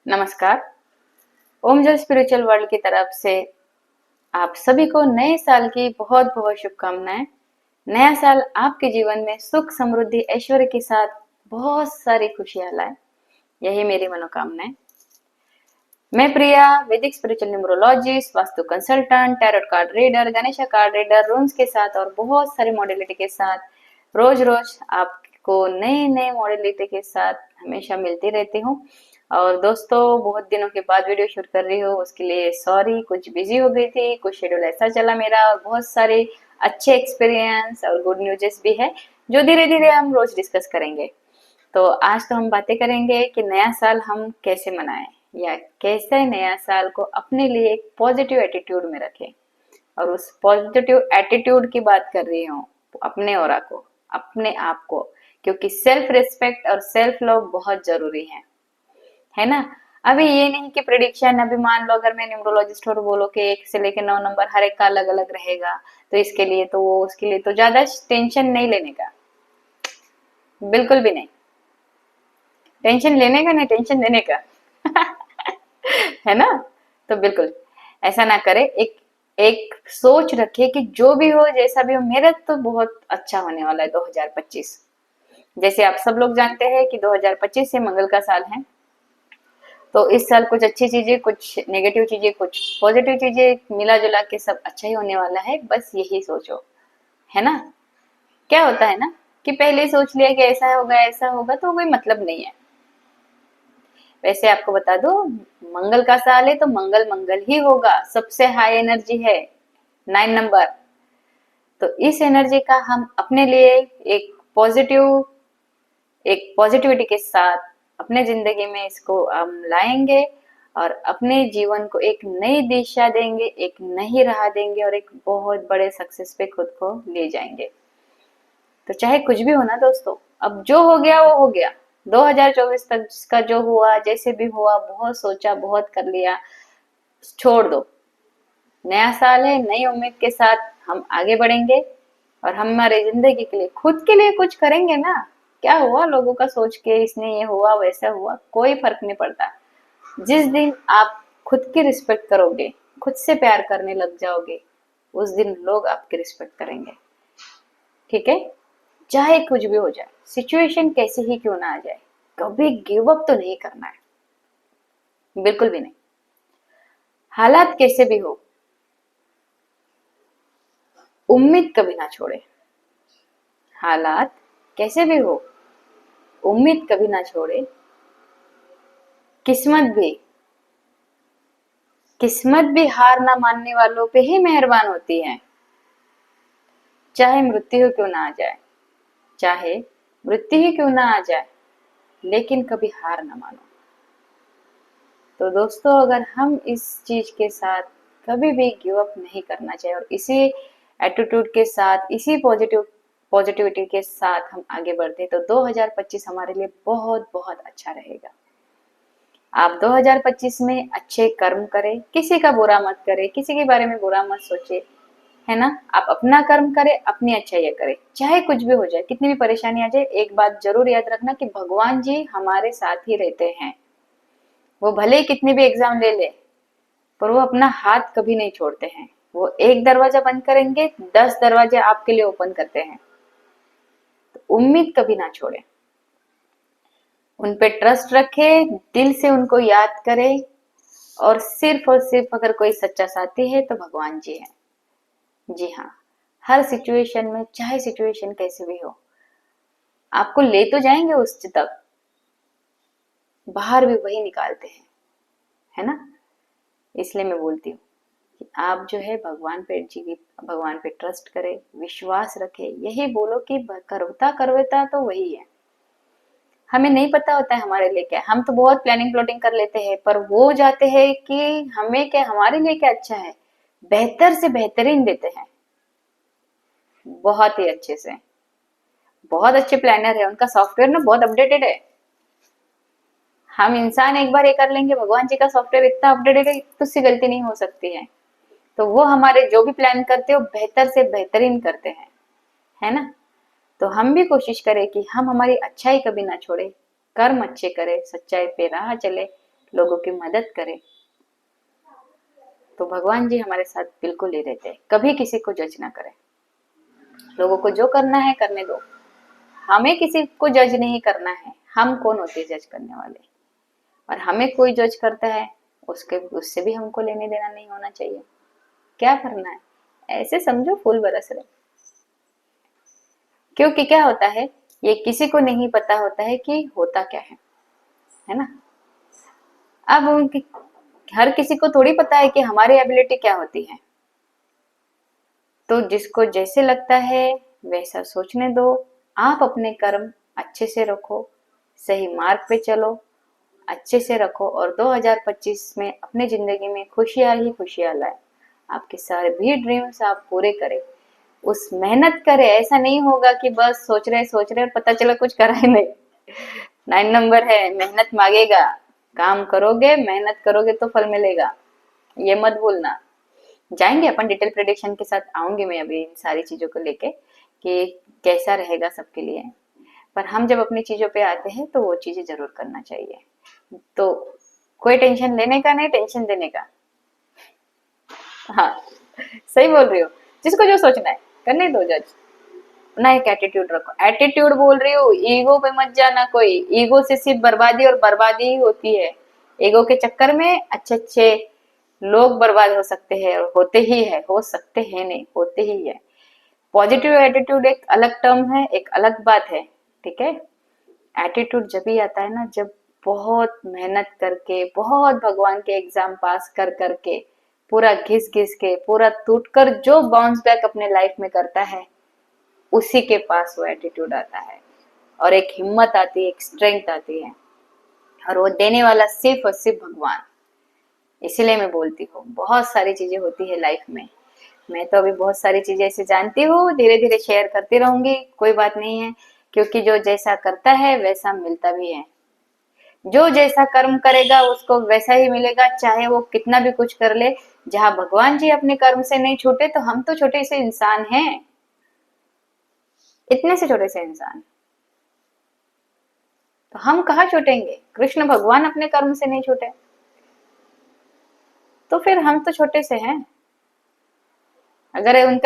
नमस्कार। ओम जय spiritual world की तरफ से आप सभी को नए साल की बहुत बहुत शुभकामनाएं। नया साल आपके जीवन में सुख समृद्धि ऐश्वर्य के साथ बहुत सारी खुशियां लाए, यही मेरी मनोकामना है। मैं प्रिया, वैदिक spiritual numerologist, vastu consultant, tarot card reader, Ganesha card reader, रून्स के साथ और बहुत सारी मॉडलिटी के साथ रोज रोज आपको नए नए मॉडलिटी के साथ हमेशा मिलती रहती हूँ। और दोस्तों, बहुत दिनों के बाद वीडियो शूट कर रही हूँ, उसके लिए सॉरी। कुछ बिजी हो गई थी, कुछ शेड्यूल ऐसा चला मेरा, और बहुत सारे अच्छे एक्सपीरियंस और गुड न्यूज़ भी है जो धीरे धीरे हम रोज डिस्कस करेंगे। तो आज तो हम बातें करेंगे कि नया साल हम कैसे मनाएं, या कैसे नया साल को अपने लिए एक पॉजिटिव एटीट्यूड में रखें। और उस पॉजिटिव एटीट्यूड की बात कर रही हूँ अपने ऑरा को, अपने आप को, क्योंकि सेल्फ रिस्पेक्ट और सेल्फ लव बहुत जरूरी है ना। अभी ये नहीं कि प्रेडिक्शन, अभी मान लो अगर मैं न्यूमरोलॉजिस्ट और बोलो कि 1 से लेकर 9 नंबर हर एक का अलग अलग रहेगा, तो इसके लिए तो वो, उसके लिए तो ज्यादा टेंशन नहीं लेने का, बिल्कुल भी नहीं। टेंशन लेने का नहीं, टेंशन देने का है ना। तो बिल्कुल ऐसा ना करे। एक एक सोच रखे कि जो भी हो, जैसा भी हो, मेरा तो बहुत अच्छा होने वाला है 2025। जैसे आप सब लोग जानते हैं कि 2025 से मंगल का साल है, तो इस साल कुछ अच्छी चीजें, कुछ नेगेटिव चीजें, कुछ पॉजिटिव चीजें मिला जुला के सब अच्छा ही होने वाला है। बस यही सोचो, है ना। क्या होता है ना कि पहले ही सोच लिया कि ऐसा होगा ऐसा होगा, तो कोई मतलब नहीं है। वैसे आपको बता दो, मंगल का साल है तो मंगल मंगल ही होगा। सबसे हाई एनर्जी है 9 नंबर। तो इस एनर्जी का हम अपने लिए एक पॉजिटिव, एक पॉजिटिविटी के साथ अपने जिंदगी में इसको हम लाएंगे, और अपने जीवन को एक नई दिशा देंगे, एक नई राह देंगे, और एक बहुत बड़े सक्सेस पे खुद को ले जाएंगे। तो चाहे कुछ भी हो ना दोस्तों, अब जो हो गया वो हो गया। 2024 तक जिसका जो हुआ, जैसे भी हुआ, बहुत सोचा, बहुत कर लिया, छोड़ दो। नया साल है, नई उम्मीद के साथ हम आगे बढ़ेंगे, और हम हमारे जिंदगी के लिए, खुद के लिए कुछ करेंगे ना। क्या हुआ लोगों का सोच के, इसने ये हुआ वैसा हुआ, कोई फर्क नहीं पड़ता। जिस दिन आप खुद की रिस्पेक्ट करोगे, खुद से प्यार करने लग जाओगे, उस दिन लोग आपकी रिस्पेक्ट करेंगे। ठीक है। चाहे कुछ भी हो जाए, सिचुएशन कैसी ही क्यों ना आ जाए, कभी गिव अप तो नहीं करना है, बिल्कुल भी नहीं। हालात कैसे भी हो, उम्मीद कभी ना छोड़े। हालात कैसे भी हो, उम्मीद कभी ना छोड़े। किस्मत भी, किस्मत भी हार ना मानने वालों पे ही मेहरबान होती है। चाहे मृत्यु क्यों ना आ जाए, चाहे मृत्यु ही क्यों ना आ जाए, लेकिन कभी हार ना मानो। तो दोस्तों, अगर हम इस चीज के साथ कभी भी गिव अप नहीं करना चाहिए, और इसी एटीट्यूड के साथ, इसी पॉजिटिविटी के साथ हम आगे बढ़ते, तो 2025 हमारे लिए बहुत बहुत अच्छा रहेगा। आप 2025 में अच्छे कर्म करें, किसी का बुरा मत करें, किसी के बारे में बुरा मत सोचे, है ना। आप अपना कर्म करें, अपनी अच्छाई करें, चाहे कुछ भी हो जाए, कितनी भी परेशानी आ जाए। एक बात जरूर याद रखना कि भगवान जी हमारे साथ ही रहते हैं। वो भले ही कितने भी एग्जाम ले ले, पर वो अपना हाथ कभी नहीं छोड़ते हैं। वो एक दरवाजा बंद करेंगे, 10 दरवाजे आपके लिए ओपन करते हैं। तो उम्मीद कभी ना छोड़े, उन पे ट्रस्ट रखे, दिल से उनको याद करे। और सिर्फ अगर कोई सच्चा साथी है तो भगवान जी है। जी हाँ, हर सिचुएशन में, चाहे सिचुएशन कैसी भी हो, आपको ले तो जाएंगे उस तक, बाहर भी वही निकालते हैं, है ना। इसलिए मैं बोलती हूँ कि आप जो है भगवान पे जीवित, भगवान पे ट्रस्ट करें, विश्वास रखें। यही बोलो कि करवता करवेता तो वही है। हमें नहीं पता होता है हमारे लिए क्या, हम तो बहुत प्लानिंग प्लॉटिंग कर लेते हैं, पर वो जाते हैं कि हमें क्या, हमारे लिए क्या अच्छा है, बेहतर से बेहतरीन देते हैं, बहुत ही अच्छे से। बहुत अच्छे प्लानर है, उनका सॉफ्टवेयर ना बहुत अपडेटेड है। हम इंसान एक बार ये कर लेंगे, भगवान जी का सॉफ्टवेयर इतना अपडेटेड है, कुछ सी गलती नहीं हो सकती है। तो वो हमारे जो भी प्लान करते हो बेहतर से बेहतरीन करते हैं, है ना। तो हम भी कोशिश करें कि हम हमारी अच्छाई कभी ना छोड़े, कर्म अच्छे करें, सच्चाई पे राह चले, लोगों की मदद करें, तो भगवान जी हमारे साथ बिल्कुल ही रहते हैं। कभी किसी को जज ना करें, लोगों को जो करना है करने दो, हमें किसी को जज नहीं करना है। हम कौन होते हैं जज करने वाले? और हमें कोई जज करता है, उससे भी हमको लेने देना नहीं होना चाहिए। क्या करना है, ऐसे समझो फूल बरस रहे। क्योंकि क्या होता है, ये किसी को नहीं पता होता है कि होता क्या है ना। अब उनकी हर किसी को थोड़ी पता है कि हमारी एबिलिटी क्या होती है। तो जिसको जैसे लगता है वैसा सोचने दो। आप अपने कर्म अच्छे से रखो, सही मार्ग पे चलो, अच्छे से रखो, और 2025 में अपनी जिंदगी में खुशियां ही खुशियां लाए। आपके सारे भी ड्रीम्स आप पूरे करें, उस मेहनत करें। ऐसा नहीं होगा कि बस सोच रहे और पता चला कुछ करा ही नहीं। 9 नंबर है, मेहनत मांगेगा। काम करोगे, मेहनत करोगे तो फल मिलेगा, ये मत भूलना। जाएंगे अपन डिटेल प्रेडिक्शन के साथ, आऊंगी मैं अभी इन सारी चीजों को लेके कि कैसा रहेगा सबके लिए। पर हम जब अपनी चीजों पे आते हैं तो वो चीजें जरूर करना चाहिए। तो कोई टेंशन लेने का नहीं, टेंशन देने का। हाँ, सही बोल रही हो। जिसको जो सोचना है करने दो जज। ना एक एटीट्यूड रखो, एटीट्यूड बोल रही हो, ईगो पे मत जाना। कोई ईगो से सिर्फ बर्बादी और बर्बादी ही होती है। ईगो के चक्कर में अच्छे अच्छे लोग बर्बाद हो सकते हैं, और होते ही है, हो सकते हैं नहीं, होते ही है। पॉजिटिव एटीट्यूड एक अलग टर्म है, एक अलग बात है, ठीक है। एटीट्यूड जब भी आता है ना, जब बहुत मेहनत करके, बहुत भगवान के एग्जाम पास कर करके, पूरा घिस घिस के, पूरा टूट कर जो बाउंस बैक अपने लाइफ में करता है, उसी के पास वो एटीट्यूड आता है। और एक हिम्मत आती है, एक स्ट्रेंथ आती है, और वो देने वाला सिर्फ और सिर्फ भगवान। इसीलिए मैं बोलती हूँ, बहुत सारी चीजें होती है लाइफ में। मैं तो अभी बहुत सारी चीजें ऐसे जानती हूँ, धीरे धीरे शेयर करती रहूंगी, कोई बात नहीं है। क्योंकि जो जैसा करता है वैसा मिलता भी है। जो जैसा कर्म करेगा उसको वैसा ही मिलेगा, चाहे वो कितना भी कुछ कर ले। जहां भगवान जी अपने कर्म से नहीं छूटे, तो हम तो छोटे से इंसान हैं, इतने से छोटे से इंसान, तो हम कहाँ छूटेंगे? कृष्ण भगवान अपने कर्म से नहीं छूटे, तो फिर हम तो छोटे से हैं। अगर एक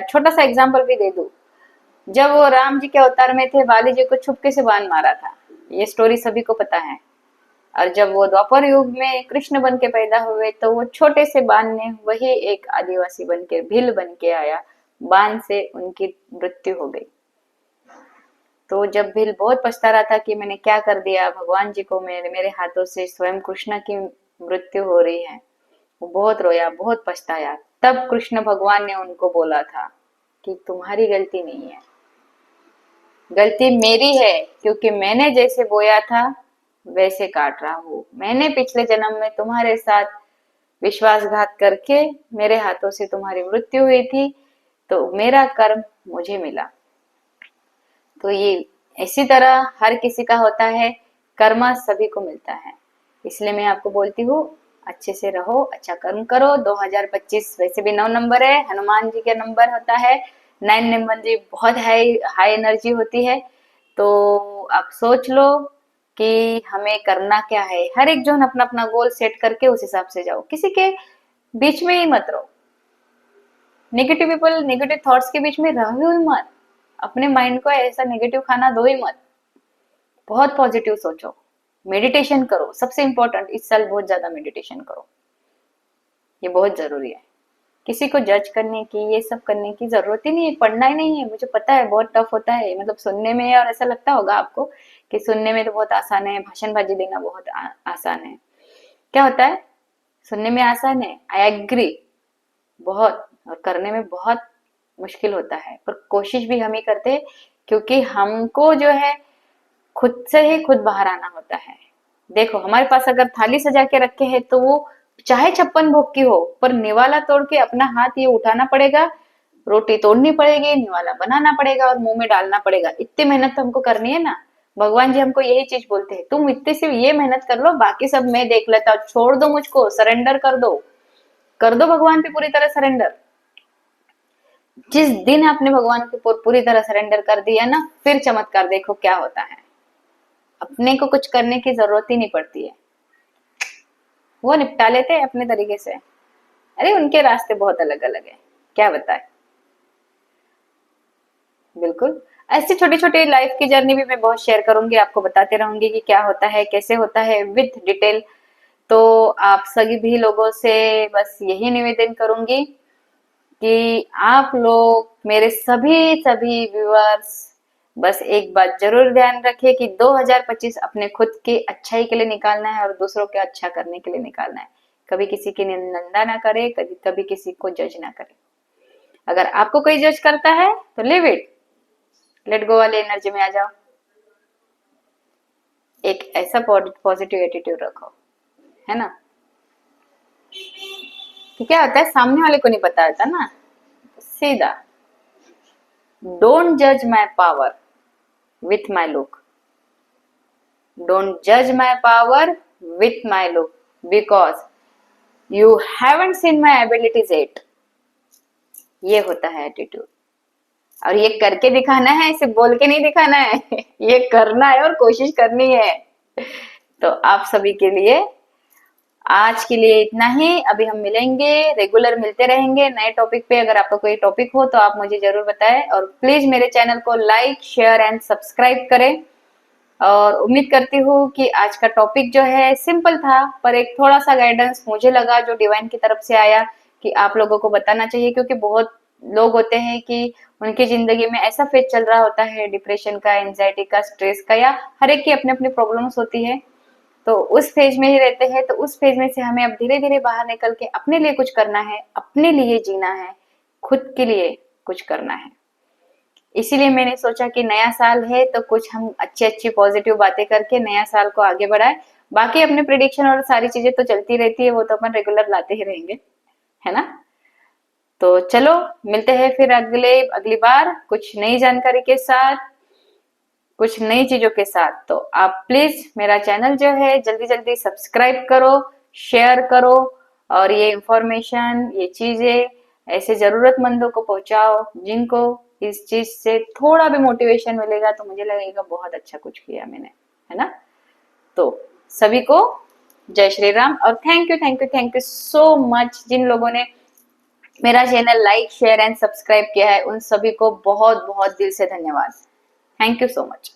छोटा सा एग्जाम्पल भी दे दूं, जब वो राम जी के अवतार में थे, बाली जी को छुपके से बाण मारा था, ये स्टोरी सभी को पता है। और जब वो द्वापर युग में कृष्ण बन के पैदा हुए, तो वो छोटे से बाण ने वही एक आदिवासी बन के, भील बन के आया, बाण से उनकी मृत्यु हो गई। तो जब भील बहुत पछता रहा था कि मैंने क्या कर दिया भगवान जी को, मेरे हाथों से स्वयं कृष्ण की मृत्यु हो रही है, वो बहुत रोया, बहुत पछताया। तब कृष्ण भगवान ने उनको बोला था कि तुम्हारी गलती नहीं है, गलती मेरी है, क्योंकि मैंने जैसे बोया था वैसे काट रहा हूँ। मैंने पिछले जन्म में तुम्हारे साथ विश्वासघात करके मेरे हाथों से तुम्हारी मृत्यु हुई थी, तो मेरा कर्म मुझे मिला। तो ये इसी तरह हर किसी का होता है, कर्मा सभी को मिलता है। इसलिए मैं आपको बोलती हूँ, अच्छे से रहो, अच्छा कर्म करो। 2025 वैसे भी 9 नंबर है, हनुमान जी का नंबर होता है। 9 नंबर जी बहुत हाई हाई एनर्जी होती है। तो आप सोच लो कि हमें करना क्या है। हर एक जन अपना अपना गोल सेट करके उस हिसाब से जाओ, किसी के बीच में ही मत रहो। नेगेटिव पीपल, नेगेटिव थॉट्स के बीच में रहो ही मत। अपने माइंड को ऐसा नेगेटिव खाना दो ही मत। बहुत पॉजिटिव सोचो, मेडिटेशन करो। सबसे इंपॉर्टेंट, इस साल बहुत ज्यादा मेडिटेशन करो, ये बहुत जरूरी है। किसी को जज करने की, ये सब करने की जरूरत ही नहीं है, पढ़ना ही नहीं है। मुझे पता है बहुत टफ होता है, मतलब सुनने में, और ऐसा लगता होगा आपको कि सुनने में तो बहुत आसान है, भाषणबाजी देना बहुत आसान है। क्या होता है, सुनने में आसान है, आई एग्री, बहुत, और करने में बहुत मुश्किल होता है। पर कोशिश भी हम ही करते हैं, क्योंकि हमको जो है खुद से ही खुद बाहर आना होता है। देखो, हमारे पास अगर थाली सजा के रखे है, तो वो चाहे 56 भोग की हो, पर निवाला तोड़ के अपना हाथ ये उठाना पड़ेगा, रोटी तोड़नी पड़ेगी, निवाला बनाना पड़ेगा और मुंह में डालना पड़ेगा। इतनी मेहनत तो हमको करनी है ना। भगवान जी हमको यही चीज बोलते हैं, तुम इतनी सिर्फ ये मेहनत कर लो, बाकी सब मैं देख लेता हूँ, छोड़ दो मुझको, सरेंडर कर दो भगवान पे पूरी तरह सरेंडर। जिस दिन आपने भगवान के पूरी तरह सरेंडर कर दिया ना, फिर चमत्कार देखो क्या होता है। अपने को कुछ करने की जरूरत ही नहीं पड़ती है, वो निपटा लेते हैं अपने तरीके से। अरे उनके रास्ते बहुत अलग अलग है, क्या बताए। बिल्कुल, ऐसी छोटी छोटी लाइफ की जर्नी भी मैं बहुत शेयर करूंगी, आपको बताते रहूंगी कि क्या होता है, कैसे होता है, विद डिटेल। तो आप सभी भी लोगों से बस यही निवेदन करूंगी कि आप लोग मेरे सभी सभी व्यूअर्स बस एक बात जरूर ध्यान रखें कि 2025 अपने खुद की अच्छाई के लिए निकालना है और दूसरों के अच्छा करने के लिए निकालना है। कभी किसी की निंदा ना करे, कभी कभी किसी को जज ना करे। अगर आपको कोई जज करता है तो लिव इट, लेट गो वाले एनर्जी में आ जाओ। एक ऐसा पॉजिटिव एटीट्यूड रखो, है ना। कि क्या होता है, सामने वाले को नहीं पता होता ना, सीधा डोंट जज माई power with my look. Don't judge my power with my look because you haven't seen my abilities yet. ये होता है एटीट्यूड, और ये करके दिखाना है, इसे बोल के नहीं दिखाना है ये करना है और कोशिश करनी है। तो आप सभी के लिए आज के लिए इतना ही। अभी हम मिलेंगे, रेगुलर मिलते रहेंगे नए टॉपिक पे। अगर आपका कोई टॉपिक हो तो आप मुझे जरूर बताएं, और प्लीज मेरे चैनल को लाइक, शेयर एंड सब्सक्राइब करें। और उम्मीद करती हूँ कि आज का टॉपिक जो है सिंपल था, पर एक थोड़ा सा गाइडेंस मुझे लगा जो डिवाइन की तरफ से आया कि आप लोगों को बताना चाहिए, क्योंकि बहुत लोग होते हैं कि उनकी जिंदगी में ऐसा फेज चल रहा होता है, डिप्रेशन का, एंजाइटी का, स्ट्रेस का, या हर एक की अपनी अपनी प्रॉब्लम्स होती है। तो उस फेज में ही रहते हैं, तो उस फेज में से हमें अब धीरे धीरे बाहर निकल के अपने लिए कुछ करना है, अपने लिए जीना है, खुद के लिए कुछ करना है। इसीलिए मैंने सोचा कि नया साल है तो कुछ हम अच्छी अच्छी पॉजिटिव बातें करके नया साल को आगे बढ़ाए। बाकी अपने प्रिडिक्शन और सारी चीजें तो चलती रहती है, वो तो अपन रेगुलर लाते ही रहेंगे, है ना। तो चलो मिलते हैं फिर अगली बार कुछ नई जानकारी के साथ, कुछ नई चीजों के साथ। तो आप प्लीज मेरा चैनल जो है जल्दी जल्दी सब्सक्राइब करो, शेयर करो, और ये इंफॉर्मेशन, ये चीजें ऐसे जरूरतमंदों को पहुंचाओ जिनको इस चीज से थोड़ा भी मोटिवेशन मिलेगा तो मुझे लगेगा बहुत अच्छा कुछ किया मैंने, है ना। तो सभी को जय श्री राम, और थैंक यू सो मच जिन लोगों ने मेरा channel like, share and subscribe किया है, उन सभी को बहुत बहुत दिल से धन्यवाद। Thank you so much.